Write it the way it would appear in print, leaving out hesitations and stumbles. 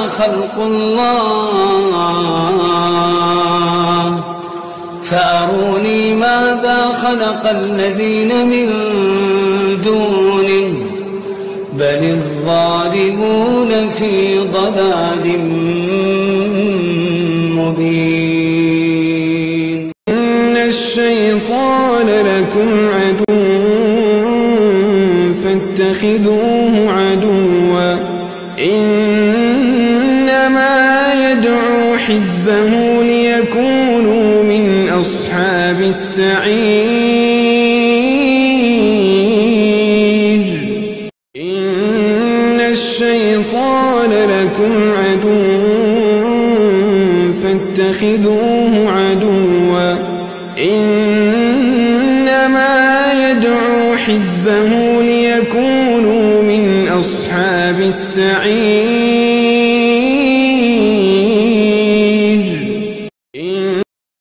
خلق الله فأروني ماذا خلق الذين من دونه بل الظالمون في ضلال مبين. إن الشيطان لكم عدو فاتخذوه عدوا إنما يدعو حزبه ليكونوا من أصحاب السعير. إن الشيطان لكم عدو فاتخذوه عدوا إنما يدعو حزبه ليكونوا من أصحاب السعير.